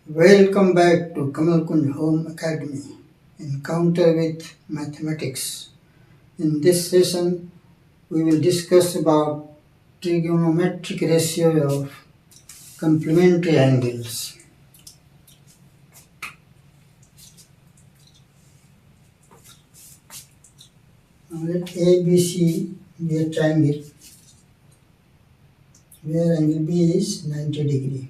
Welcome back to Kamal Kunj Home Academy, Encounter with Mathematics. In this session, we will discuss about trigonometric ratio of complementary angles. Now let ABC be a triangle where angle B is 90 degree.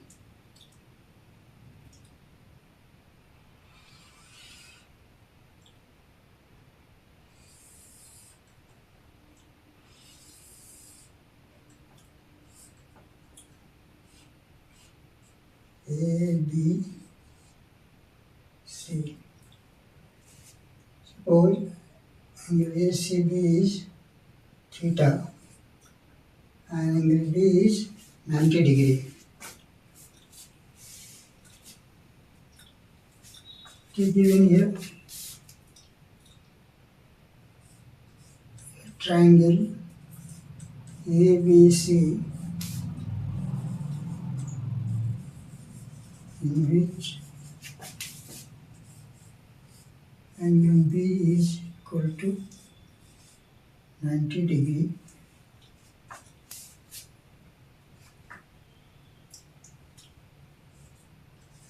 A, B, C. Suppose angle ACB is theta and angle B is 90 degree. It is given here triangle ABC in which angle B is equal to 90 degree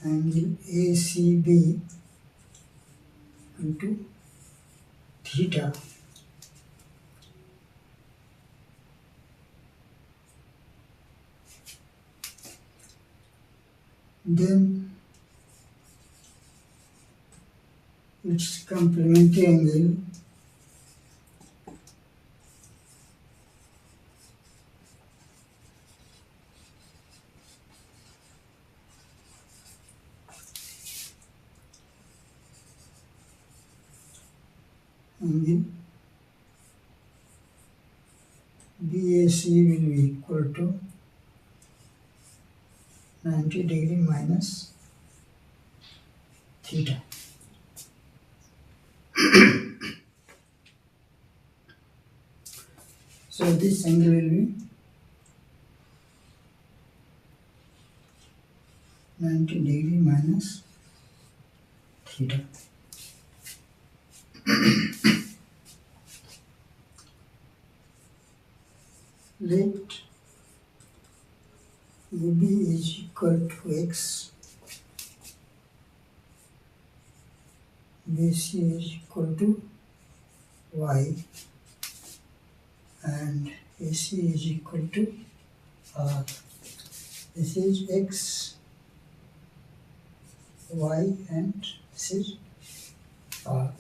angle ACB equal to theta. Then its complementary angle angle BAC will be equal to 90 degree minus theta. So this angle will be 90 degree minus theta. Let AB is equal to x, BC is equal to y, and AC is equal to r. This is x, y, and this is r.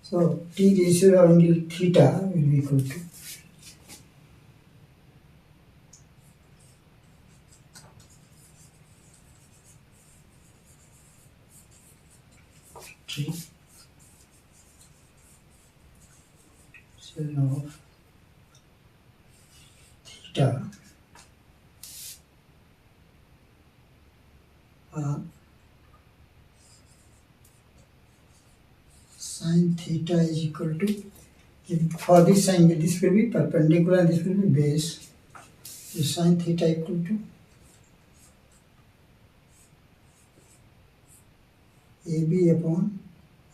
So T ratio of angle theta will be equal to T ratio of theta sin theta is equal to, for this angle this will be perpendicular and this will be base. So sin theta equal to AB upon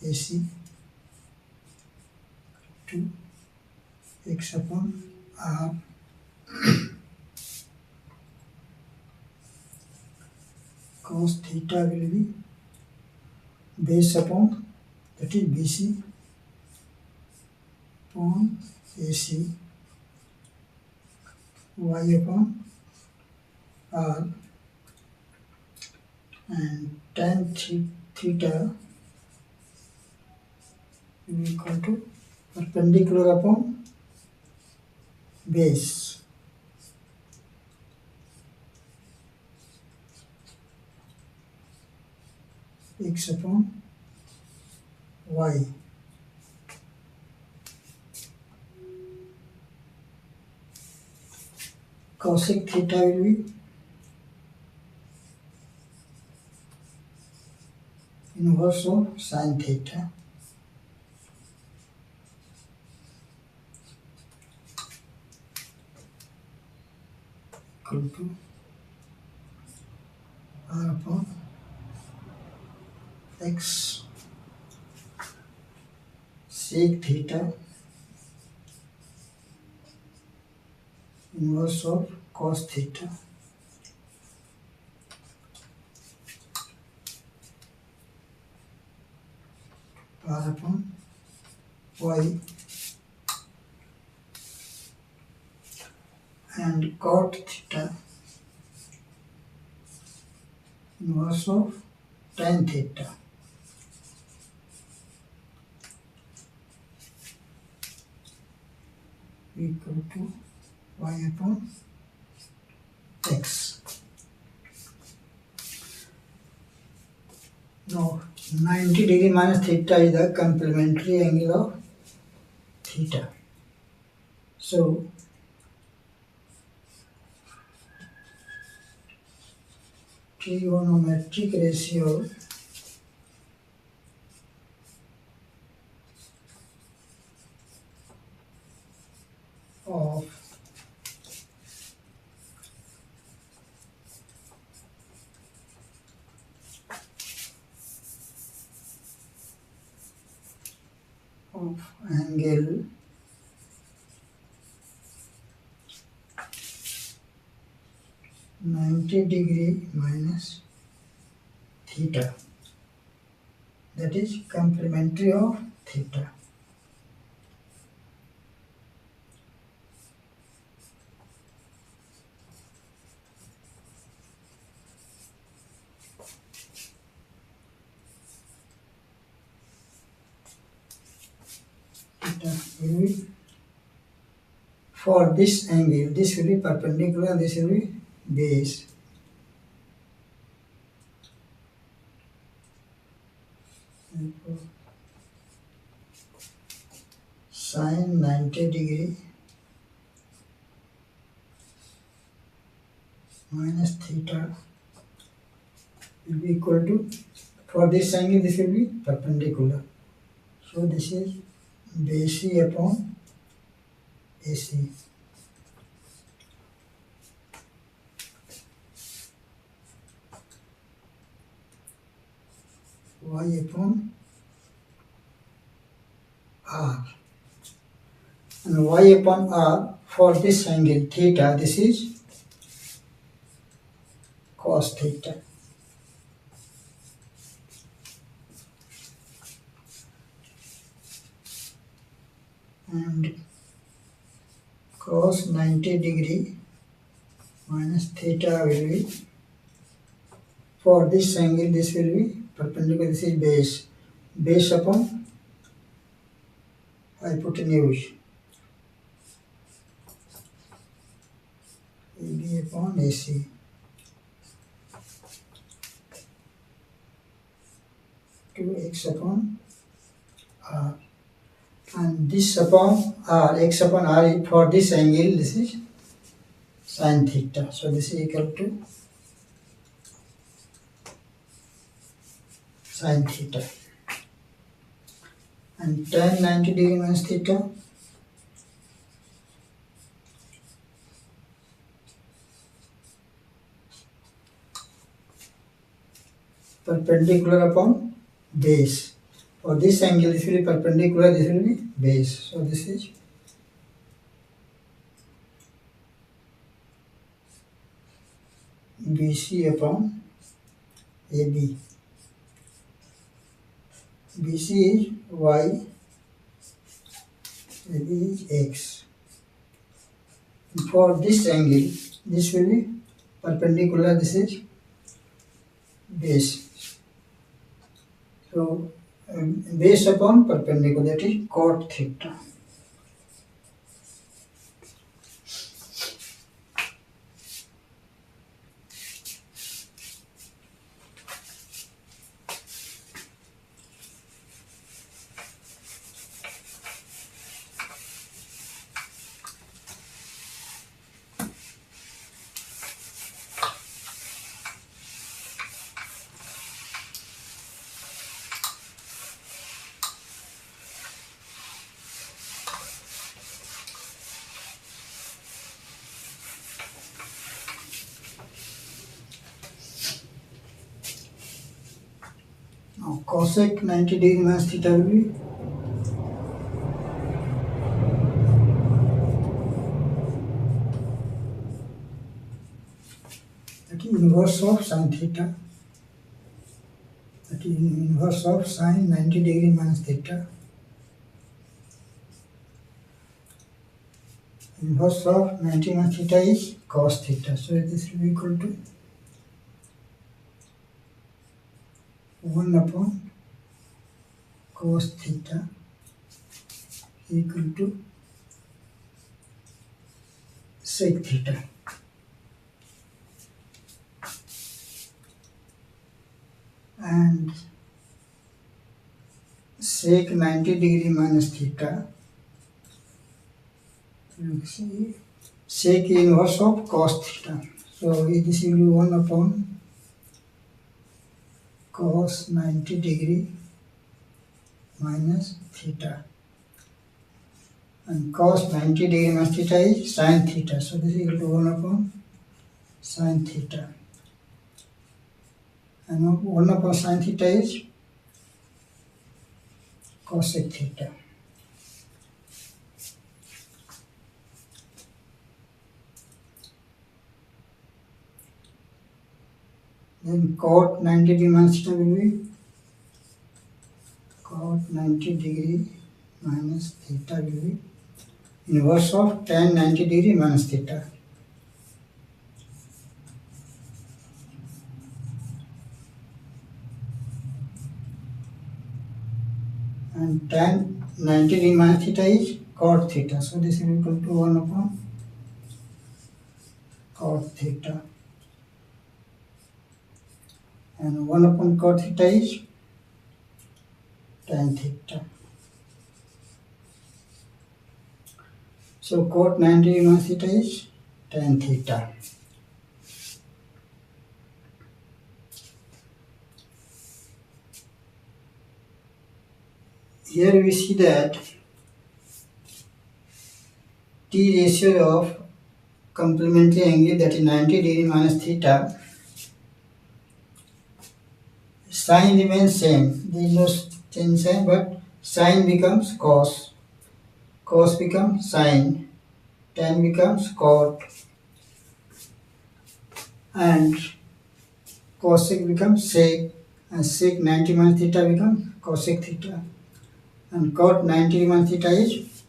AC to x upon r cos theta will be base upon, that is BC upon AC, y upon r, and tan theta will be equal to perpendicular upon base. X upon y. Cosec theta will be inverse of sin theta. Equal to r upon x sec theta inverse of cos theta r upon y and cot theta inverse of tan theta equal to y upon x. Now 90 degree minus theta is the complementary angle of theta. So trigonometric ratio of angle (90° minus theta), that is complementary of theta. Theta will be, for this angle, this will be perpendicular, this will be base. Sin 90° minus theta will be equal to, for this angle this will be perpendicular, so this is BC upon AC. Y upon R, and y upon R for this angle theta, this is cos theta. And cos 90° minus theta will be, for this angle this will be perpendicular, this is base. Base upon hypotenuse, AB upon AC. To x upon R, and this upon R, x upon R, for this angle this is sin theta, so this is equal to sin theta. And tan 90° minus theta perpendicular upon base. For this angle this will be perpendicular, this will be base, so this is BC upon AB. BC is y, AB is x. And for this angle, this will be perpendicular, this is base. So base upon perpendicular, that is cot theta. Now cosec 90 degree minus theta will be that is inverse of sin theta. That is inverse of sin 90 degree minus theta. Inverse of 90 minus theta is cos theta. So this will be equal to 1 upon cos theta equal to sec theta. And sec 90 degree minus theta, you see sec inverse of cos theta. So this will be 1 upon cos 90 degree minus theta. And cos 90 degree minus theta is sin theta. So this is equal to 1 upon sin theta. And 1 upon sin theta is cosec theta. Then cot 90 degree minus theta will be cot 90 degree minus theta will be inverse of tan 90 degree minus theta. And tan 90 degree minus theta is cot theta. So this is equal to 1 upon cot theta. And 1 upon cot theta is tan theta. So cot 90 degree minus theta is tan theta. Here we see that T ratio of complementary angle, that is 90 degree minus theta, sin remains same. There is no change in sign, but sin becomes cos, cos becomes sin, tan becomes cot, and cosec becomes sec, and sec 90 minus theta becomes cosec theta, and cot 90 minus theta is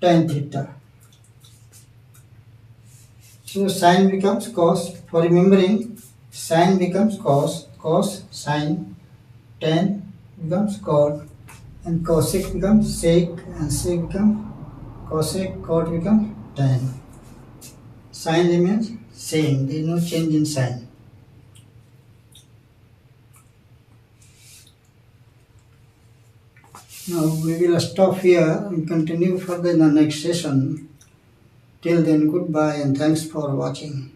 tan theta. So sin becomes cos. For remembering, sin becomes cos, cos sin, tan becomes cot, and cosec becomes sec, and sec becomes cosec, cot becomes tan. Sin remains same. There is no change in sign. Now we will stop here and continue further in the next session. Till then, goodbye and thanks for watching.